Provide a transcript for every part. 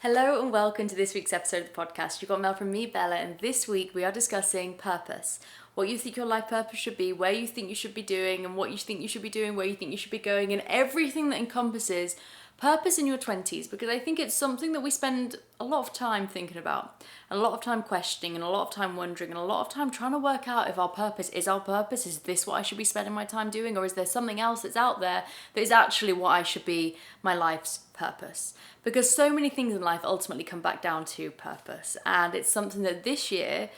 Hello and welcome to this week's episode of the podcast. You've got mail from me, Bella, and this week we are discussing purpose. What you think your life purpose should be, where you think you should be doing, and what you think you should be doing, where you think you should be going, and everything that encompasses purpose in your 20s, because I think it's something that we spend a lot of time thinking about, a lot of time questioning, and a lot of time wondering, and a lot of time trying to work out if our purpose, is this what I should be spending my time doing, or is there something else that's out there that is actually what I should be my life's purpose? Because so many things in life ultimately come back down to purpose, and it's something that this year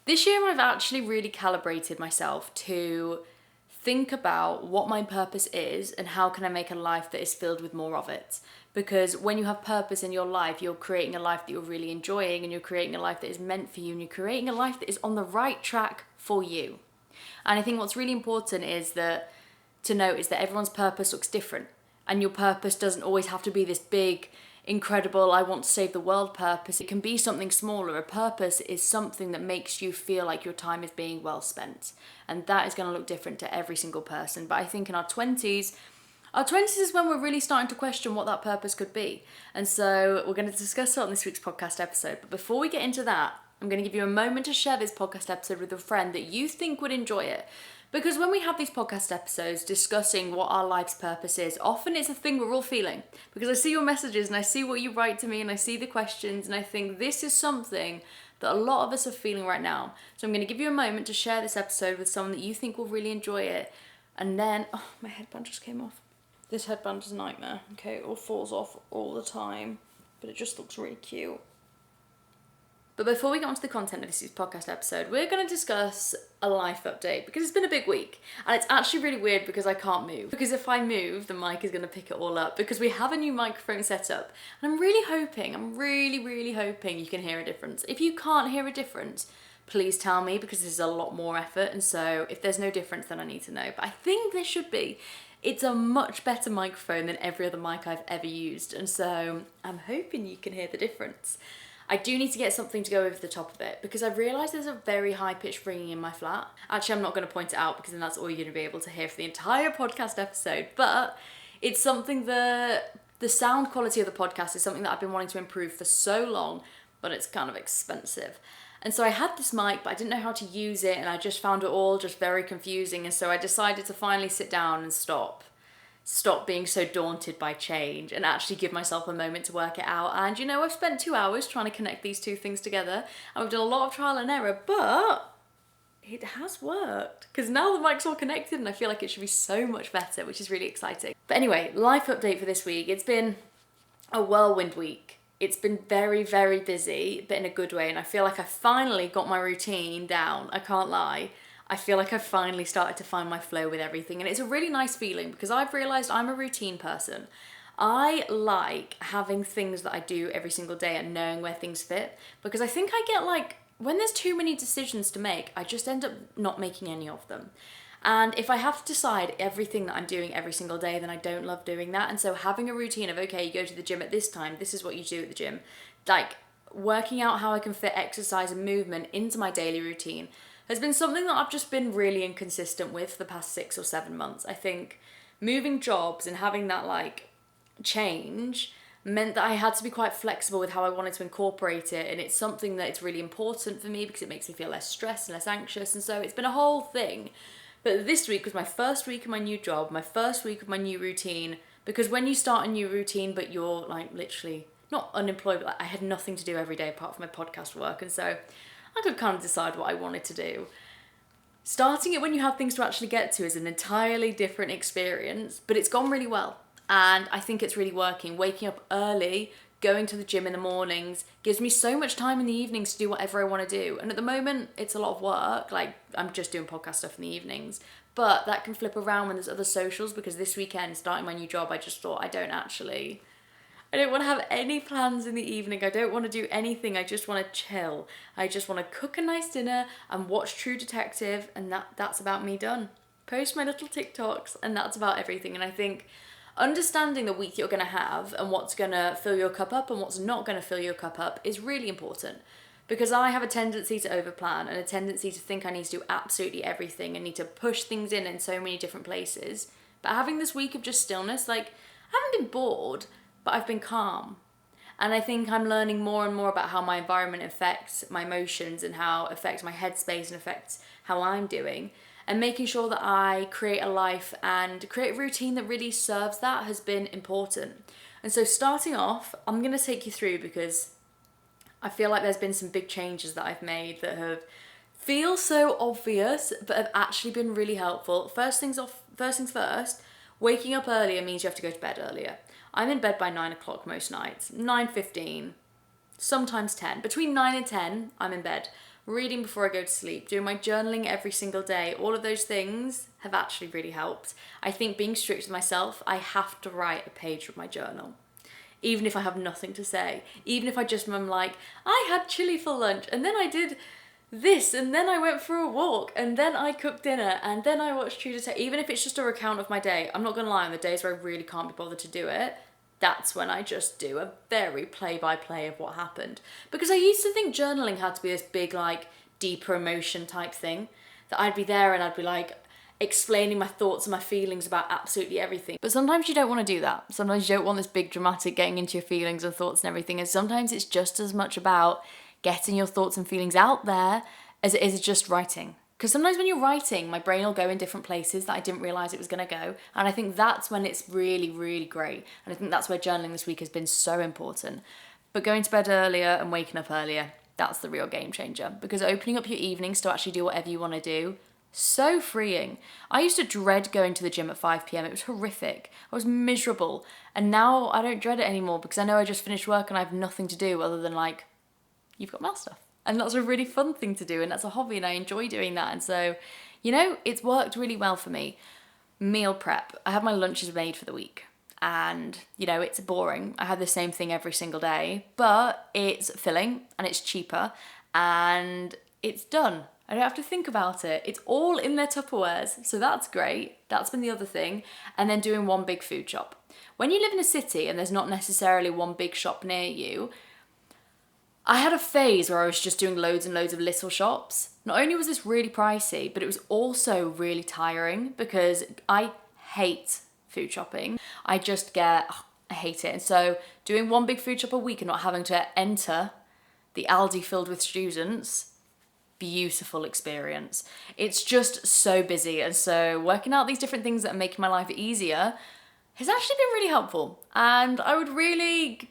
I've actually really calibrated myself to think about what my purpose is and how can I make a life that is filled with more of it. Because when you have purpose in your life, you're creating a life that you're really enjoying, and you're creating a life that is meant for you, and you're creating a life that is on the right track for you. And I think what's really important is that to note is that everyone's purpose looks different, and your purpose doesn't always have to be this big, incredible, I want to save the world purpose. It can be something smaller. A purpose is something that makes you feel like your time is being well spent. And that is going to look different to every single person. But I think in our 20s is when we're really starting to question what that purpose could be. And so we're going to discuss it on this week's podcast episode. But before we get into that, I'm going to give you a moment to share this podcast episode with a friend that you think would enjoy it. Because when we have these podcast episodes discussing what our life's purpose is, often it's a thing we're all feeling. Because I see your messages and I see what you write to me and I see the questions, and I think this is something that a lot of us are feeling right now. So I'm going to give you a moment to share this episode with someone that you think will really enjoy it. And then, oh, my headband just came off. This headband is a nightmare. Okay, it all falls off all the time, but it just looks really cute. But before we get on to the content of this week's podcast episode, we're going to discuss a life update, because it's been a big week. And it's actually really weird because I can't move. Because if I move, the mic is going to pick it all up, because we have a new microphone set up. And I'm really hoping you can hear a difference. If you can't hear a difference, please tell me, because this is a lot more effort. And so if there's no difference, then I need to know. But I think there should be. It's a much better microphone than every other mic I've ever used. And so I'm hoping you can hear the difference. I do need to get something to go over the top of it, because I've realised there's a very high-pitched ringing in my flat. Actually, I'm not going to point it out, because then that's all you're going to be able to hear for the entire podcast episode. But it's something that the sound quality of the podcast is something that I've been wanting to improve for so long, but it's kind of expensive. And so I had this mic, but I didn't know how to use it, and I just found it all just very confusing. And so I decided to finally sit down and stop being so daunted by change and actually give myself a moment to work it out. And I've spent 2 hours trying to connect these two things together, and we've done a lot of trial and error, but it has worked, because now the mic's all connected and I feel like it should be so much better, which is really exciting. But anyway, life update for this week. It's been a whirlwind week. It's been very, very busy, but in a good way, and I feel like I finally got my routine down. I can't lie. I feel like I've finally started to find my flow with everything, and it's a really nice feeling, because I've realised I'm a routine person. I like having things that I do every single day and knowing where things fit, because I think I get when there's too many decisions to make, I just end up not making any of them. And if I have to decide everything that I'm doing every single day, then I don't love doing that. And so having a routine of, okay, you go to the gym at this time, this is what you do at the gym, working out how I can fit exercise and movement into my daily routine has been something that I've just been really inconsistent with for the past 6 or 7 months. I think moving jobs and having that change meant that I had to be quite flexible with how I wanted to incorporate it, and it's something that it's really important for me because it makes me feel less stressed and less anxious, and so it's been a whole thing. But this week was my first week of my new job, my first week of my new routine, because when you start a new routine but you're literally not unemployed, but I had nothing to do every day apart from my podcast work, and so I could kind of decide what I wanted to do. Starting it when you have things to actually get to is an entirely different experience, but it's gone really well. And I think it's really working. Waking up early, going to the gym in the mornings, gives me so much time in the evenings to do whatever I want to do. And at the moment, it's a lot of work. I'm just doing podcast stuff in the evenings. But that can flip around when there's other socials, because this weekend, starting my new job, I just thought I don't want to have any plans in the evening. I don't want to do anything. I just want to chill. I just want to cook a nice dinner and watch True Detective, and that's about me done. Post my little TikToks, and that's about everything. And I think understanding the week you're going to have and what's going to fill your cup up and what's not going to fill your cup up is really important. Because I have a tendency to overplan and a tendency to think I need to do absolutely everything and need to push things in so many different places. But having this week of just stillness, I haven't been bored, but I've been calm. And I think I'm learning more and more about how my environment affects my emotions and how it affects my headspace and affects how I'm doing. And making sure that I create a life and create a routine that really serves that has been important. And so starting off, I'm going to take you through because I feel like there's been some big changes that I've made that have feel so obvious but have actually been really helpful. First things first, waking up earlier means you have to go to bed earlier. I'm in bed by 9 o'clock most nights, 9:15, sometimes 10. Between 9 and 10, I'm in bed, reading before I go to sleep, doing my journaling every single day. All of those things have actually really helped. I think being strict with myself, I have to write a page from my journal. Even if I have nothing to say, even if I'm like, I had chili for lunch, and then I did this, and then I went for a walk, and then I cooked dinner, and then I watched True Detective. Even if it's just a recount of my day, I'm not gonna lie, on the days where I really can't be bothered to do it, that's when I just do a very play-by-play of what happened. Because I used to think journaling had to be this big, like, deeper emotion type thing, that I'd be there and I'd be like, explaining my thoughts and my feelings about absolutely everything. But sometimes you don't want to do that. Sometimes you don't want this big dramatic getting into your feelings and thoughts and everything. And sometimes it's just as much about getting your thoughts and feelings out there as it is just writing. Because sometimes when you're writing, my brain will go in different places that I didn't realise it was going to go. And I think that's when it's really, really great. And I think that's where journaling this week has been so important. But going to bed earlier and waking up earlier, that's the real game changer. Because opening up your evenings to actually do whatever you want to do, so freeing. I used to dread going to the gym at 5 p.m. It was horrific. I was miserable. And now I don't dread it anymore because I know I just finished work and I have nothing to do other than like, you've got mail stuff. And that's a really fun thing to do and that's a hobby and I enjoy doing that. And so, it's worked really well for me. Meal prep. I have my lunches made for the week. And, it's boring. I have the same thing every single day, but it's filling and it's cheaper and it's done. I don't have to think about it. It's all in their Tupperwares, so that's great. That's been the other thing. And then doing one big food shop. When you live in a city and there's not necessarily one big shop near you, I had a phase where I was just doing loads and loads of little shops. Not only was this really pricey, but it was also really tiring because I hate food shopping. I hate it. And so doing one big food shop a week and not having to enter the Aldi filled with students, beautiful experience. It's just so busy, and so working out these different things that are making my life easier has actually been really helpful. And I would really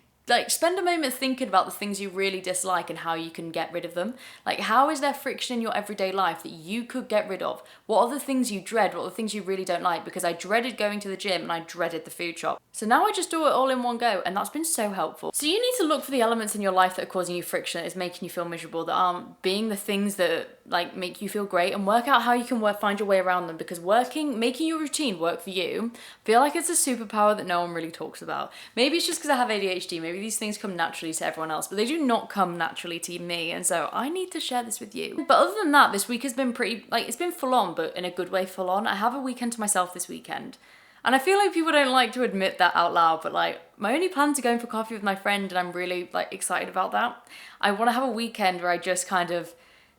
spend a moment thinking about the things you really dislike and how you can get rid of them. Like, how is there friction in your everyday life that you could get rid of? What are the things you dread? What are the things you really don't like? Because I dreaded going to the gym and I dreaded the food shop. So now I just do it all in one go, and that's been so helpful. So you need to look for the elements in your life that are causing you friction, that is making you feel miserable, that aren't being the things that make you feel great, and work out how you can find your way around them. Because making your routine work for you, I feel like it's a superpower that no one really talks about. Maybe it's just because I have ADHD, maybe these things come naturally to everyone else, but they do not come naturally to me, and so I need to share this with you. But other than that, this week has been pretty, it's been full on, but in a good way full on. I have a weekend to myself this weekend. And I feel like people don't like to admit that out loud, but my only plans are going for coffee with my friend, and I'm really excited about that. I want to have a weekend where I just kind of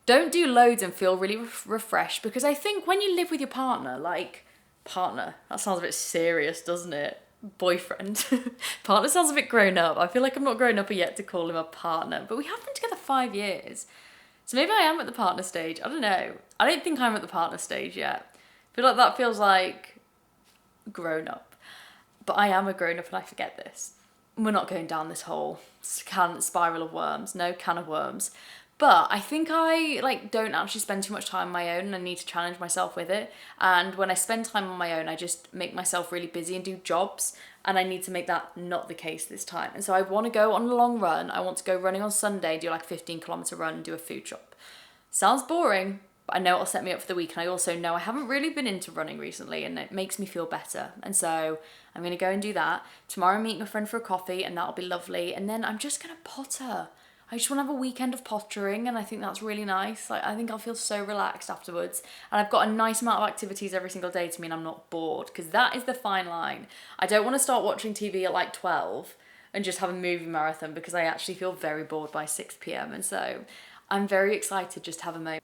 don't do loads and feel really refreshed, because I think when you live with your partner, that sounds a bit serious, doesn't it? Boyfriend. Partner sounds a bit grown up. I feel like I'm not grown up yet to call him a partner, but we have been together 5 years. So maybe I am at the partner stage. I don't know. I don't think I'm at the partner stage yet. I feel like that feels like grown up, but I am a grown up and I forget this. We're not going down this whole spiral of worms, no can of worms. But I think I don't actually spend too much time on my own, and I need to challenge myself with it. And when I spend time on my own, I just make myself really busy and do jobs, and I need to make that not the case this time. And so I want to go on a long run. I want to go running on Sunday, do 15-kilometer run and do a food shop. Sounds boring, but I know it'll set me up for the week. And I also know I haven't really been into running recently, and it makes me feel better. And so I'm going to go and do that. Tomorrow I'm meeting a friend for a coffee, and that'll be lovely. And then I'm just going to potter. I just want to have a weekend of pottering, and I think that's really nice. I think I'll feel so relaxed afterwards. And I've got a nice amount of activities every single day to mean I'm not bored, because that is the fine line. I don't want to start watching TV at 12 and just have a movie marathon, because I actually feel very bored by 6 p.m. And so I'm very excited just to have a moment.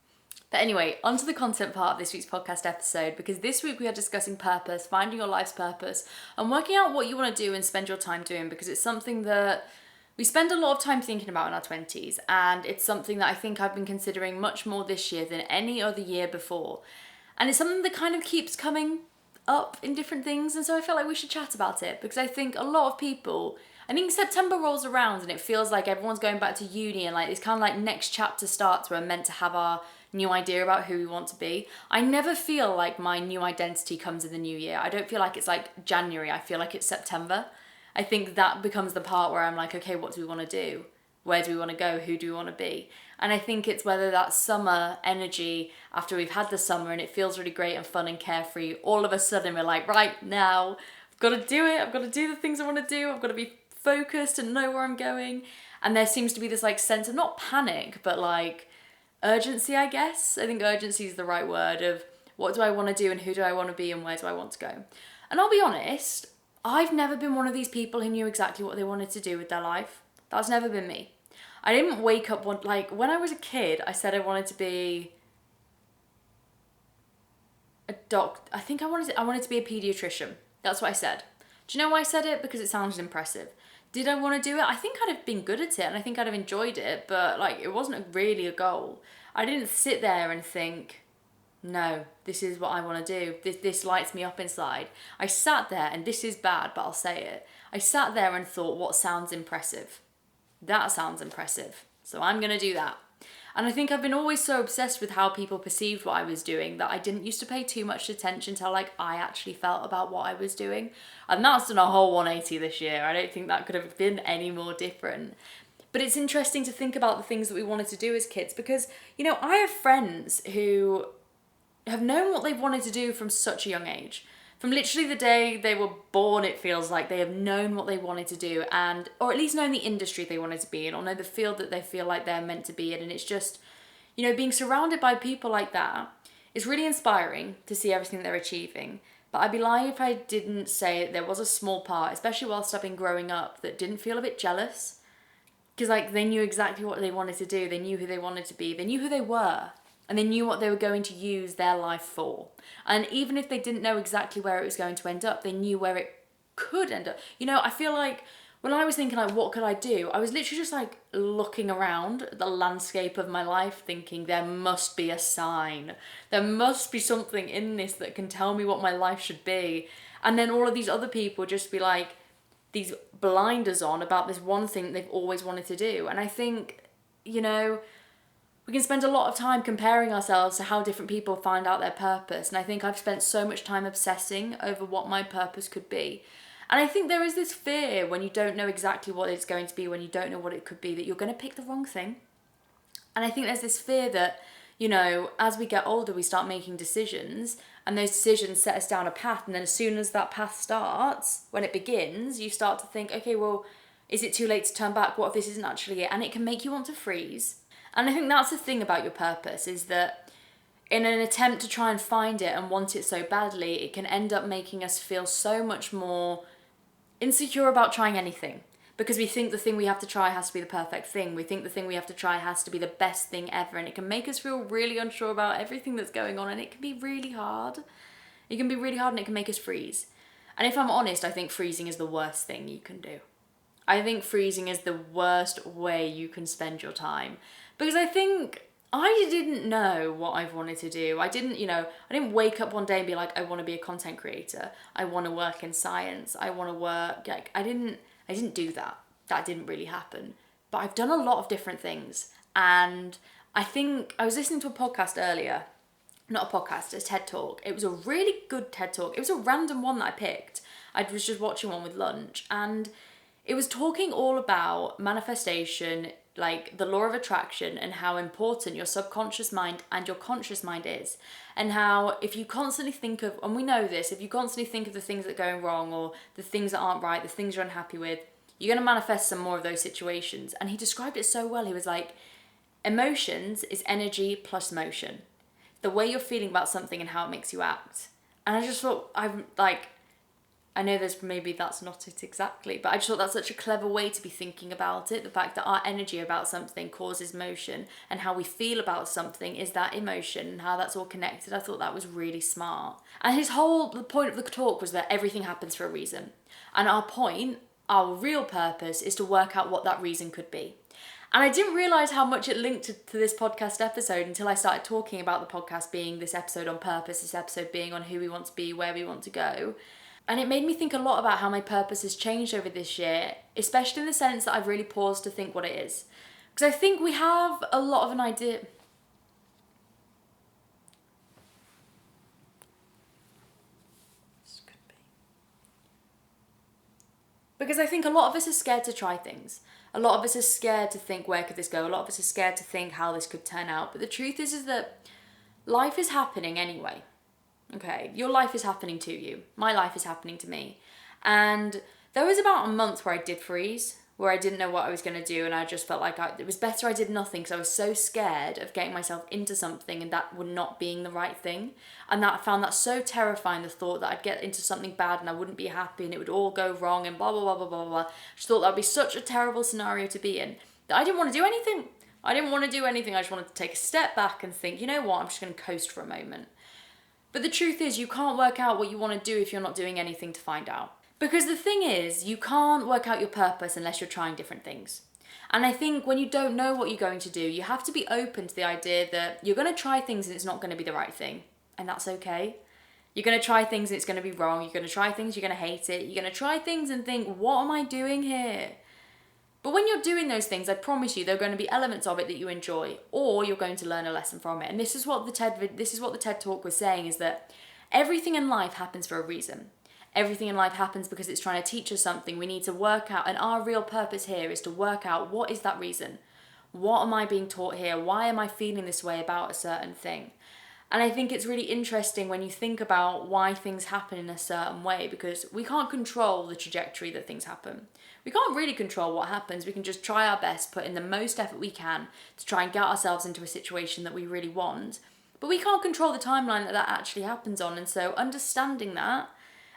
But anyway, onto the content part of this week's podcast episode, because this week we are discussing purpose, finding your life's purpose, and working out what you want to do and spend your time doing, because it's something that We spend a lot of time thinking about in our 20s, and it's something that I think I've been considering much more this year than any other year before. And it's something that kind of keeps coming up in different things, and so I felt like we should chat about it, because I think a lot of people, I think September rolls around and it feels like everyone's going back to uni, and like this kind of like next chapter starts where we're meant to have our new idea about who we want to be. I never feel like my new identity comes in the new year. I don't feel like it's like January, I feel like it's September. I think that becomes the part where I'm like, okay, what do we want to do? Where do we want to go? Who do we want to be? And I think it's whether that summer energy, after we've had the summer and it feels really great and fun and carefree, all of a sudden we're like, right now, I've got to do it. I've got to do the things I want to do. I've got to be focused and know where I'm going. And there seems to be this like sense of not panic, but like urgency, I guess. I think urgency is the right word, of what do I want to do and who do I want to be and where do I want to go? And I'll be honest, I've never been one of these people who knew exactly what they wanted to do with their life. That's never been me. I didn't wake up when I was a kid, I said I wanted to be a I think I wanted to be a pediatrician. That's what I said. Do you know why I said it? Because it sounded impressive. Did I want to do it? I think I'd have been good at it and I think I'd have enjoyed it, but like it wasn't really a goal. I didn't sit there and think, no, this is what I want to do. This lights me up inside. I sat there, and this is bad, but I'll say it. I sat there and thought, what sounds impressive? That sounds impressive. So I'm going to do that. And I think I've been always so obsessed with how people perceived what I was doing that I didn't used to pay too much attention to like I actually felt about what I was doing. And that's done a whole 180 this year. I don't think that could have been any more different. But it's interesting to think about the things that we wanted to do as kids, because, you know, I have friends who have known what they wanted to do from such a young age. From literally the day they were born, it feels like they have known what they wanted to do, and or at least known the industry they wanted to be in, or know the field that they feel like they're meant to be in. And it's just, you know, being surrounded by people like that is really inspiring to see everything they're achieving. But I'd be lying if I didn't say that there was a small part, especially whilst I've been growing up, that didn't feel a bit jealous. Because like they knew exactly what they wanted to do, they knew who they wanted to be, they knew who they were. And they knew what they were going to use their life for. And even if they didn't know exactly where it was going to end up, they knew where it could end up. You know, I feel like when I was thinking like, what could I do? I was literally just like looking around the landscape of my life thinking there must be a sign. There must be something in this that can tell me what my life should be. And then all of these other people just be like these blinders on about this one thing they've always wanted to do. And I think, you know, we can spend a lot of time comparing ourselves to how different people find out their purpose. And I think I've spent so much time obsessing over what my purpose could be. And I think there is this fear when you don't know exactly what it's going to be, when you don't know what it could be, that you're going to pick the wrong thing. And I think there's this fear that, you know, as we get older, we start making decisions, and those decisions set us down a path. And then as soon as that path starts, when it begins, you start to think, okay, well, is it too late to turn back? What if this isn't actually it? And it can make you want to freeze. And I think that's the thing about your purpose, is that in an attempt to try and find it and want it so badly, it can end up making us feel so much more insecure about trying anything. Because we think the thing we have to try has to be the perfect thing. We think the thing we have to try has to be the best thing ever. And it can make us feel really unsure about everything that's going on. And it can be really hard. It can be really hard and it can make us freeze. And if I'm honest, I think freezing is the worst thing you can do. I think freezing is the worst way you can spend your time. Because I think I didn't know what I've wanted to do. I didn't wake up one day and be like, I want to be a content creator. I want to work in science. I want to work, like, I didn't do that. That didn't really happen. But I've done a lot of different things. And I think I was listening to a podcast earlier. Not a podcast, a TED Talk. It was a really good TED Talk. It was a random one that I picked. I was just watching one with lunch. And it was talking all about manifestation, like the law of attraction, and how important your subconscious mind and your conscious mind is. And how if you constantly think of, and we know this, if you constantly think of the things that are going wrong or the things that aren't right, the things you're unhappy with, you're going to manifest some more of those situations. And he described it so well. He was like, emotions is energy plus motion. The way you're feeling about something and how it makes you act. And I just thought, I know that's not it exactly, but I just thought that's such a clever way to be thinking about it. The fact that our energy about something causes motion, and how we feel about something is that emotion, and how that's all connected. I thought that was really smart. And the point of the talk was that everything happens for a reason. And our point our real purpose is to work out what that reason could be. And I didn't realize how much it linked to this podcast episode until I started talking about the podcast being this episode on purpose, this episode being on who we want to be, where we want to go. And it made me think a lot about how my purpose has changed over this year, especially in the sense that I've really paused to think what it is. Because I think we have a lot of an idea. Because I think a lot of us are scared to try things. A lot of us are scared to think, where could this go? A lot of us are scared to think how this could turn out. But the truth is that life is happening anyway. Okay, your life is happening to you. My life is happening to me. And there was about a month where I did freeze, where I didn't know what I was going to do, and I just felt like it was better I did nothing because I was so scared of getting myself into something and that would not being the right thing. And that I found that so terrifying, the thought that I'd get into something bad and I wouldn't be happy and it would all go wrong and blah, blah, blah, blah, blah, blah. I just thought that would be such a terrible scenario to be in that I didn't want to do anything. I just wanted to take a step back and think, you know what, I'm just going to coast for a moment. But the truth is, you can't work out what you want to do if you're not doing anything to find out. Because the thing is, you can't work out your purpose unless you're trying different things. And I think when you don't know what you're going to do, you have to be open to the idea that you're going to try things and it's not going to be the right thing. And that's okay. You're going to try things and it's going to be wrong. You're going to try things, you're going to hate it. You're going to try things and think, what am I doing here? But when you're doing those things, I promise you, there are going to be elements of it that you enjoy, or you're going to learn a lesson from it. And this is what the TED Talk was saying, is that everything in life happens for a reason. Everything in life happens because it's trying to teach us something. We need to work out, and our real purpose here is to work out, what is that reason? What am I being taught here? Why am I feeling this way about a certain thing? And I think it's really interesting when you think about why things happen in a certain way, because we can't control the trajectory that things happen. We can't really control what happens. We can just try our best, put in the most effort we can to try and get ourselves into a situation that we really want. But we can't control the timeline that actually happens on. And so understanding that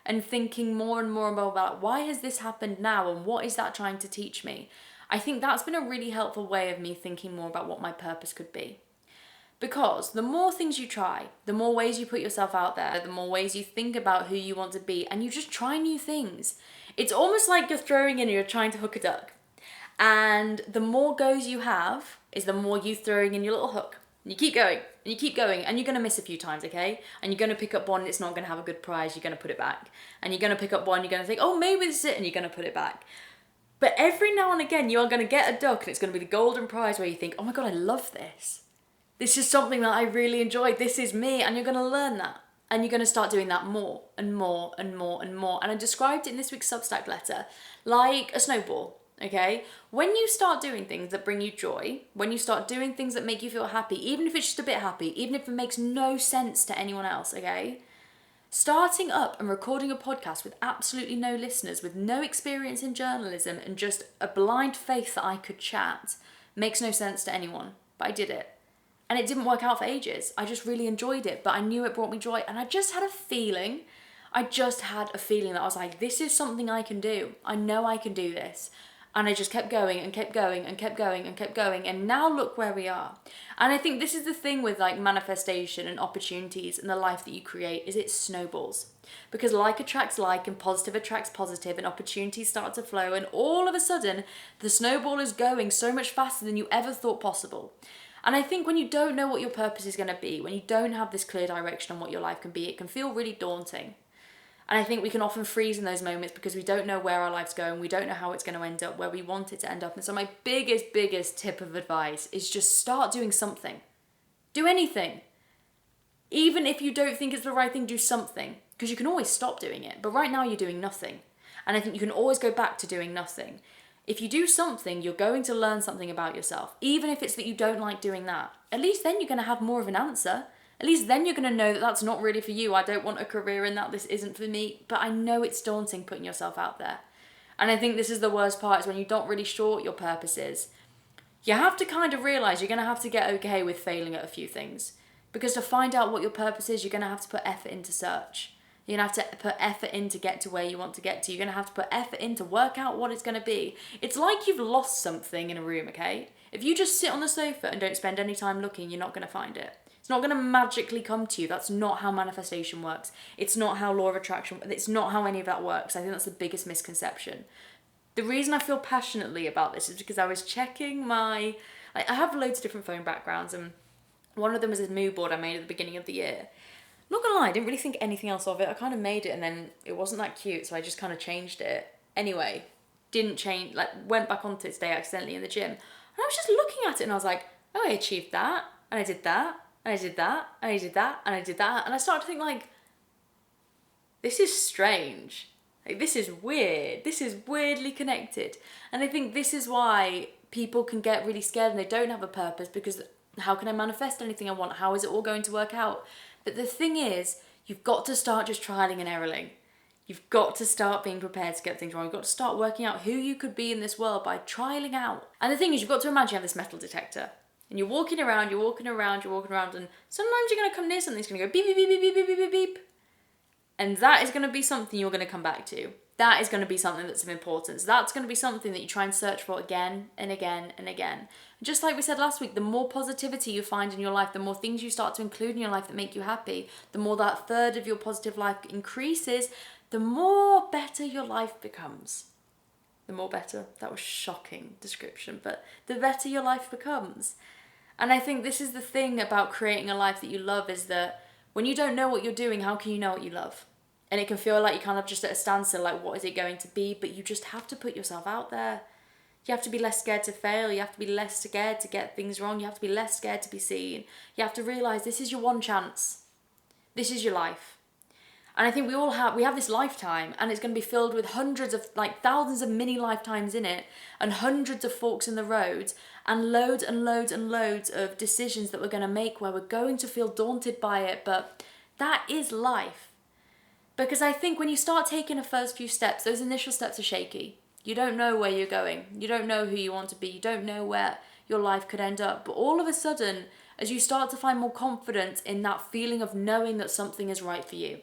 and thinking more and more about why has this happened now and what is that trying to teach me? I think that's been a really helpful way of me thinking more about what my purpose could be. Because the more things you try, the more ways you put yourself out there, the more ways you think about who you want to be, and you just try new things. It's almost like you're throwing in and you're trying to hook a duck. And the more goes you have is the more you throwing in your little hook. And you keep going, and you keep going, and you're going to miss a few times, okay? And you're going to pick up one and it's not going to have a good prize, you're going to put it back. And you're going to pick up one, you're going to think, oh, maybe this is it, and you're going to put it back. But every now and again, you are going to get a duck and it's going to be the golden prize where you think, oh my God, I love this. This is something that I really enjoy. This is me. And you're going to learn that. And you're going to start doing that more and more and more and more. And I described it in this week's Substack letter like a snowball, okay? When you start doing things that bring you joy, when you start doing things that make you feel happy, even if it's just a bit happy, even if it makes no sense to anyone else, okay? Starting up and recording a podcast with absolutely no listeners, with no experience in journalism and just a blind faith that I could chat makes no sense to anyone. But I did it. And it didn't work out for ages. I just really enjoyed it, but I knew it brought me joy. And I just had a feeling that I was like, this is something I can do. I know I can do this. And I just kept going and kept going and kept going and kept going. And now look where we are. And I think this is the thing with like manifestation and opportunities and the life that you create, is it snowballs. Because like attracts like and positive attracts positive, and opportunities start to flow. And all of a sudden, the snowball is going so much faster than you ever thought possible. And I think when you don't know what your purpose is going to be, when you don't have this clear direction on what your life can be, it can feel really daunting. And I think we can often freeze in those moments because we don't know where our life's going. We don't know how it's going to end up, where we want it to end up. And so my biggest tip of advice is just start doing something. Do anything. Even if you don't think it's the right thing, do something. Because you can always stop doing it. But right now you're doing nothing. And I think you can always go back to doing nothing. If you do something, you're going to learn something about yourself. Even if it's that you don't like doing that. At least then you're going to have more of an answer. At least then you're going to know that that's not really for you. I don't want a career in that. This isn't for me. But I know it's daunting putting yourself out there. And I think this is the worst part, is when you're not really sure what your purpose is. You have to kind of realise you're going to have to get okay with failing at a few things. Because to find out what your purpose is, you're going to have to put effort into search. You're going to have to put effort in to get to where you want to get to. You're going to have to put effort in to work out what it's going to be. It's like you've lost something in a room, okay? If you just sit on the sofa and don't spend any time looking, you're not going to find it. It's not going to magically come to you. That's not how manifestation works. It's not how law of attraction, it's not how any of that works. I think that's the biggest misconception. The reason I feel passionately about this is because I was checking I have loads of different phone backgrounds, and one of them was a mood board I made at the beginning of the year. Not gonna lie, I didn't really think anything else of it. I kind of made it and then it wasn't that cute, so I just kind of changed it. Anyway, didn't change, went back onto it today accidentally in the gym. And I was just looking at it and I was like, oh, I achieved that, and I did that, and I did that, and I did that, and I did that. And I started to think this is strange. This is weird. This is weirdly connected. And I think this is why people can get really scared and they don't have a purpose, because how can I manifest anything I want? How is it all going to work out? But the thing is, you've got to start just trialing and erroring. You've got to start being prepared to get things wrong. You've got to start working out who you could be in this world by trialing out. And the thing is, you've got to imagine you have this metal detector. And you're walking around, and sometimes you're going to come near something that's going to go beep, beep, beep, beep, beep, beep, beep, beep. And that is going to be something you're going to come back to. That is going to be something that's of importance. That's going to be something that you try and search for again and again and again. Just like we said last week, the more positivity you find in your life, the more things you start to include in your life that make you happy, the more that third of your positive life increases, the more better your life becomes. The more better, that was shocking description, but the better your life becomes. And I think this is the thing about creating a life that you love, is that when you don't know what you're doing, how can you know what you love? And it can feel like you're kind of just at a standstill, like what is it going to be? But you just have to put yourself out there. You have to be less scared to fail. You have to be less scared to get things wrong. You have to be less scared to be seen. You have to realise this is your one chance. This is your life. And I think we have this lifetime, and it's going to be filled with hundreds of, thousands of mini lifetimes in it, and hundreds of forks in the road, and loads and loads and loads of decisions that we're going to make where we're going to feel daunted by it, but that is life. Because I think when you start taking the first few steps, those initial steps are shaky. You don't know where you're going. You don't know who you want to be. You don't know where your life could end up. But all of a sudden, as you start to find more confidence in that feeling of knowing that something is right for you.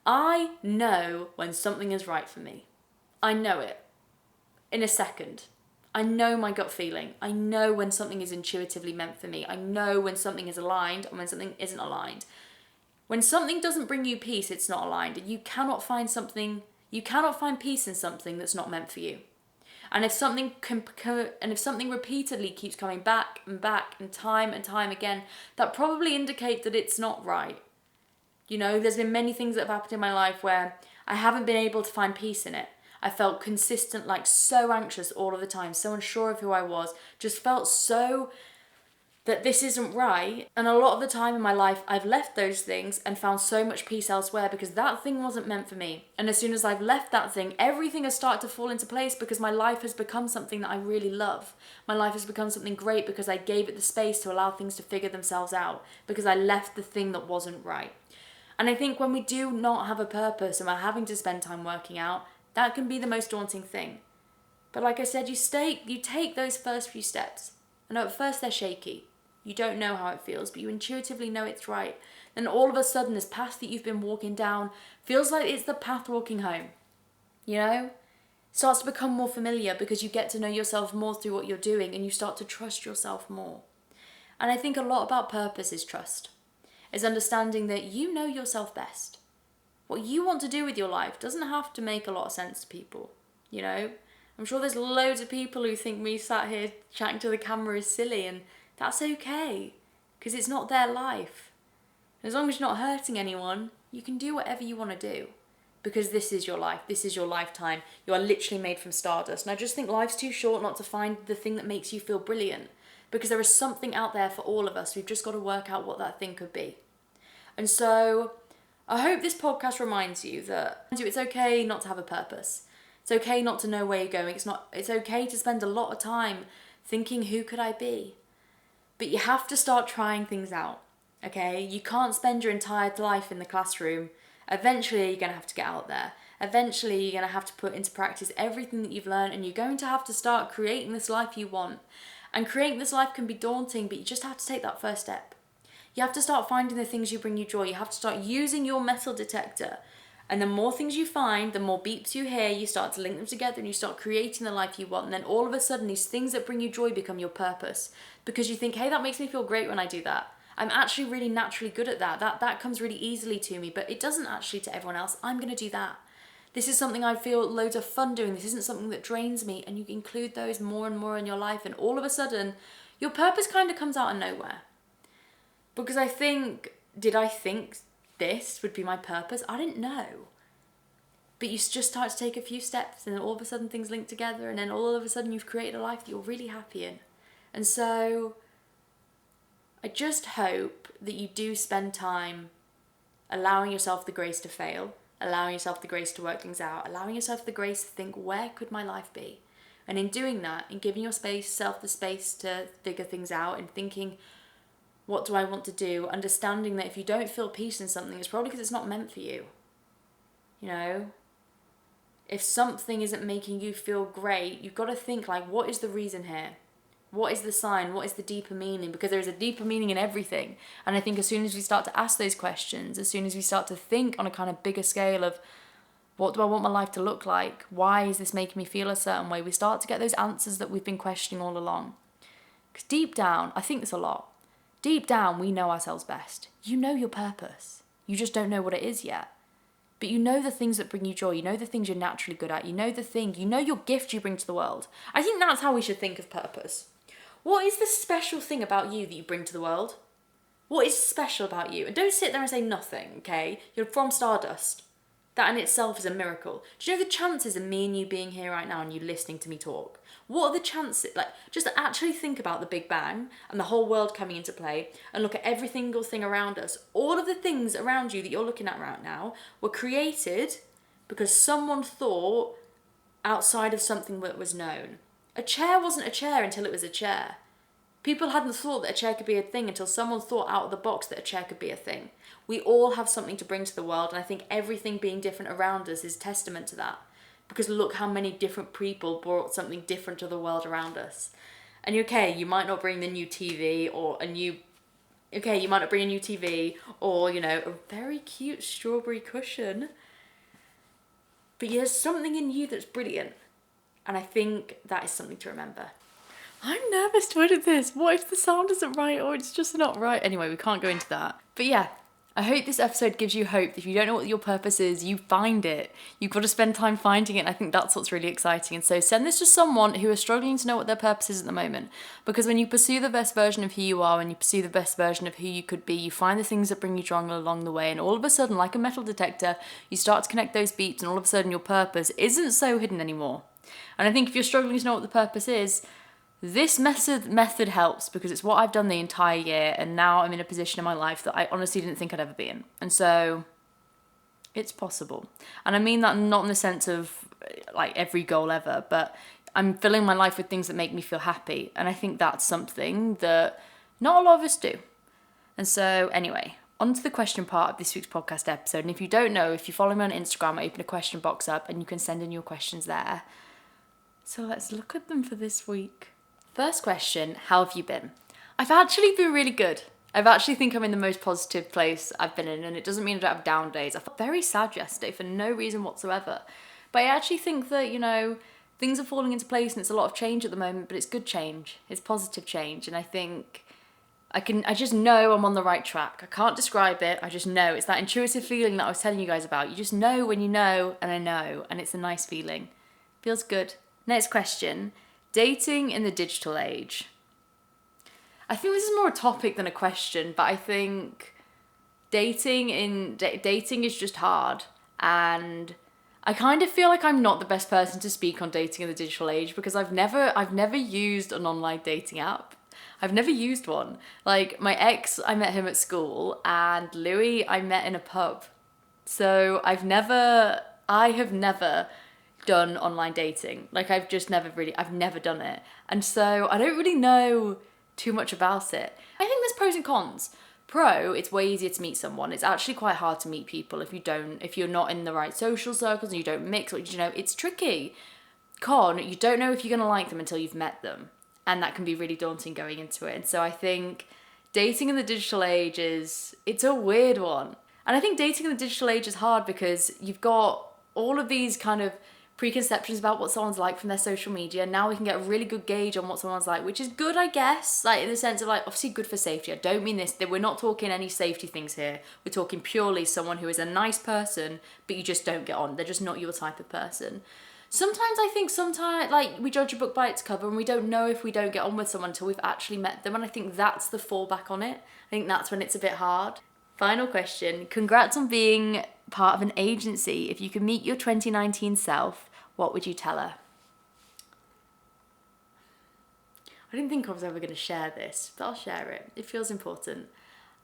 I know when something is right for me. I know it. In a second. I know my gut feeling. I know when something is intuitively meant for me. I know when something is aligned and when something isn't aligned. When something doesn't bring you peace, it's not aligned. And you cannot find peace in something that's not meant for you. And if something repeatedly keeps coming back and back and time again, that probably indicates that it's not right. You know, there's been many things that have happened in my life where I haven't been able to find peace in it. I felt consistent, so anxious all of the time, so unsure of who I was, just felt so that this isn't right. And a lot of the time in my life, I've left those things and found so much peace elsewhere because that thing wasn't meant for me. And as soon as I've left that thing, everything has started to fall into place because my life has become something that I really love. My life has become something great because I gave it the space to allow things to figure themselves out, because I left the thing that wasn't right. And I think when we do not have a purpose and we're having to spend time working out, that can be the most daunting thing. But like I said, you take those first few steps. And at first they're shaky. You don't know how it feels, but you intuitively know it's right. Then all of a sudden, this path that you've been walking down feels like it's the path walking home. You know? It starts to become more familiar because you get to know yourself more through what you're doing, and you start to trust yourself more. And I think a lot about purpose is trust. Is understanding that you know yourself best. What you want to do with your life doesn't have to make a lot of sense to people, you know? I'm sure there's loads of people who think me sat here chatting to the camera is silly, and that's okay, because it's not their life. As long as you're not hurting anyone, you can do whatever you want to do, because this is your life, this is your lifetime. You are literally made from stardust, and I just think life's too short not to find the thing that makes you feel brilliant, because there is something out there for all of us. We've just got to work out what that thing could be. And so I hope this podcast reminds you that it's okay not to have a purpose. It's okay not to know where you're going. It's okay to spend a lot of time thinking, who could I be? But you have to start trying things out, okay? You can't spend your entire life in the classroom. Eventually, you're going to have to get out there. Eventually, you're going to have to put into practice everything that you've learned, and you're going to have to start creating this life you want. And creating this life can be daunting, but you just have to take that first step. You have to start finding the things you bring you joy. You have to start using your metal detector. And the more things you find, the more beeps you hear, you start to link them together and you start creating the life you want. And then all of a sudden, these things that bring you joy become your purpose. Because you think, hey, that makes me feel great when I do that. I'm actually really naturally good at that. That comes really easily to me, but it doesn't actually to everyone else. I'm going to do that. This is something I feel loads of fun doing. This isn't something that drains me. And you include those more and more in your life. And all of a sudden, your purpose kind of comes out of nowhere. Because did I think this would be my purpose? I didn't know. But you just start to take a few steps, and then all of a sudden things link together, and then all of a sudden you've created a life that you're really happy in. And so I just hope that you do spend time allowing yourself the grace to fail, allowing yourself the grace to work things out, allowing yourself the grace to think, where could my life be? And in doing that, in giving yourself the space to figure things out, and thinking, what do I want to do? Understanding that if you don't feel peace in something, it's probably because it's not meant for you. You know? If something isn't making you feel great, you've got to think, like, what is the reason here? What is the sign? What is the deeper meaning? Because there is a deeper meaning in everything. And I think as soon as we start to ask those questions, as soon as we start to think on a kind of bigger scale of, what do I want my life to look like? Why is this making me feel a certain way? We start to get those answers that we've been questioning all along. Because deep down, I think this a lot. Deep down, we know ourselves best. You know your purpose. You just don't know what it is yet. But you know the things that bring you joy. You know the things you're naturally good at. You know your gift you bring to the world. I think that's how we should think of purpose. What is the special thing about you that you bring to the world? What is special about you? And don't sit there and say nothing, okay? You're from stardust. That in itself is a miracle. Do you know the chances of me and you being here right now and you listening to me talk? What are the chances? Like, just actually think about the Big Bang and the whole world coming into play, and look at every single thing around us. All of the things around you that you're looking at right now were created because someone thought outside of something that was known. A chair wasn't a chair until it was a chair. People hadn't thought that a chair could be a thing until someone thought out of the box that a chair could be a thing. We all have something to bring to the world, and I think everything being different around us is testament to that. Because look how many different people brought something different to the world around us. And okay, you might not bring the new TV or you might not bring a new TV or, a very cute strawberry cushion. But there's something in you that's brilliant. And I think that is something to remember. I'm nervous to edit this. What if the sound isn't right or it's just not right? Anyway, we can't go into that. But yeah, I hope this episode gives you hope. If you don't know what your purpose is, you find it. You've got to spend time finding it, and I think that's what's really exciting. And so send this to someone who is struggling to know what their purpose is at the moment. Because when you pursue the best version of who you are, when you pursue the best version of who you could be, you find the things that bring you joy along the way, and all of a sudden, like a metal detector, you start to connect those beats, and all of a sudden your purpose isn't so hidden anymore. And I think if you're struggling to know what the purpose is, this method helps, because it's what I've done the entire year, and now I'm in a position in my life that I honestly didn't think I'd ever be in. And so it's possible. And I mean that not in the sense of like every goal ever, but I'm filling my life with things that make me feel happy. And I think that's something that not a lot of us do. And so anyway, on to the question part of this week's podcast episode. And if you don't know, if you follow me on Instagram, I open a question box up and you can send in your questions there. So let's look at them for this week. First question, how have you been? I've actually been really good. I actually think I'm in the most positive place I've been in, and it doesn't mean I don't have down days. I felt very sad yesterday for no reason whatsoever. But I actually think that, things are falling into place and it's a lot of change at the moment, but it's good change. It's positive change. And I think I just know I'm on the right track. I can't describe it. I just know. It's that intuitive feeling that I was telling you guys about. You just know when you know, and I know, and it's a nice feeling. Feels good. Next question. Dating in the digital age. I think this is more a topic than a question, but I think dating is just hard, and I kind of feel like I'm not the best person to speak on dating in the digital age, because I've never used an online dating app. I've never used one. Like my ex, I met him at school, and Louis I met in a pub. So I have never done online dating. Like I've never done it. And so I don't really know too much about it. I think there's pros and cons. Pro, it's way easier to meet someone. It's actually quite hard to meet people if you're not in the right social circles and you don't mix, or it's tricky. Con, you don't know if you're gonna like them until you've met them. And that can be really daunting going into it. And so I think dating in the digital age it's a weird one. And I think dating in the digital age is hard because you've got all of these kind of preconceptions about what someone's like from their social media. Now we can get a really good gauge on what someone's like, which is good, I guess, like in the sense of like, obviously good for safety. I don't mean this, that we're not talking any safety things here. We're talking purely someone who is a nice person, but you just don't get on. They're just not your type of person. Sometimes I think like we judge a book by its cover, and we don't know if we don't get on with someone until we've actually met them. And I think that's the fallback on it. I think that's when it's a bit hard. Final question. Congrats on being part of an agency. If you could meet your 2019 self, what would you tell her? I didn't think I was ever going to share this, but I'll share it. It feels important.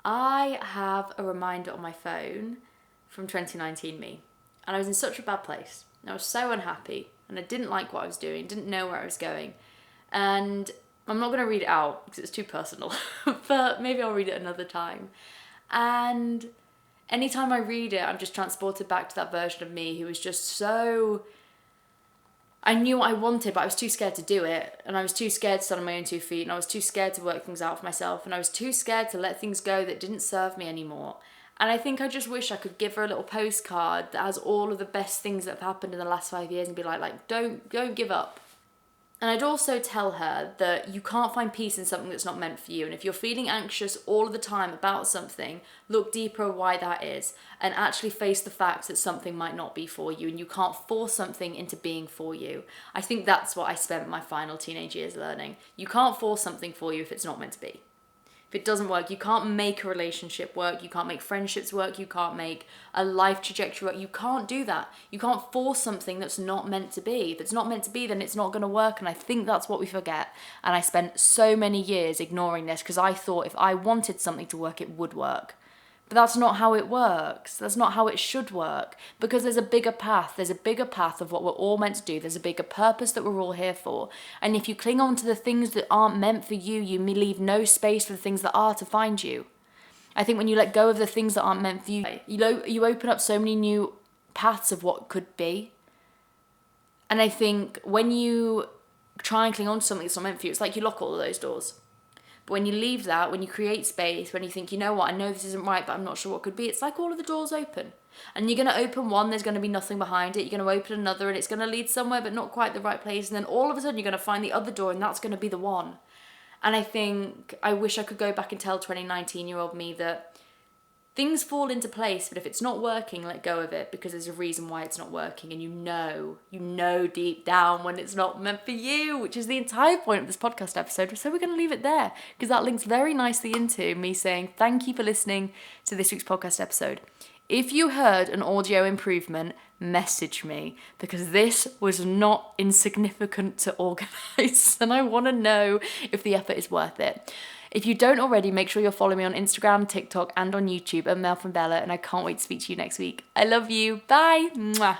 I have a reminder on my phone from 2019 me, and I was in such a bad place. I was so unhappy, and I didn't like what I was doing, didn't know where I was going. And I'm not going to read it out because it's too personal, but maybe I'll read it another time. And anytime I read it, I'm just transported back to that version of me who was just so... I knew what I wanted, but I was too scared to do it. And I was too scared to stand on my own 2 feet, and I was too scared to work things out for myself, and I was too scared to let things go that didn't serve me anymore. And I think I just wish I could give her a little postcard that has all of the best things that have happened in the last 5 years and be like, don't give up. And I'd also tell her that you can't find peace in something that's not meant for you. And if you're feeling anxious all of the time about something, look deeper at why that is and actually face the fact that something might not be for you, and you can't force something into being for you. I think that's what I spent my final teenage years learning. You can't force something for you if it's not meant to be. If it doesn't work, you can't make a relationship work, you can't make friendships work, you can't make a life trajectory work. You can't do that. You can't force something that's not meant to be. If it's not meant to be, then it's not going to work. And I think that's what we forget. And I spent so many years ignoring this because I thought if I wanted something to work, it would work. But that's not how it works. That's not how it should work, because there's a bigger path. There's a bigger path of what we're all meant to do. There's a bigger purpose that we're all here for. And if you cling on to the things that aren't meant for you, you may leave no space for the things that are to find you. I think when you let go of the things that aren't meant for you, you open up so many new paths of what could be. And I think when you try and cling on to something that's not meant for you, it's like you lock all of those doors. But when you leave that, when you create space, when you think, you know what, I know this isn't right, but I'm not sure what could be, it's like all of the doors open. And you're going to open one, there's going to be nothing behind it. You're going to open another, and it's going to lead somewhere, but not quite the right place. And then all of a sudden, you're going to find the other door, and that's going to be the one. And I think I wish I could go back and tell 2019-year-old me that things fall into place, but if it's not working, let go of it, because there's a reason why it's not working. And you know deep down when it's not meant for you, which is the entire point of this podcast episode. So we're going to leave it there, because that links very nicely into me saying thank you for listening to this week's podcast episode. If you heard an audio improvement, message me, because this was not insignificant to organise, and I want to know if the effort is worth it. If you don't already, make sure you're following me on Instagram, TikTok, and on YouTube at Mel from Bella, and I can't wait to speak to you next week. I love you. Bye. Mwah.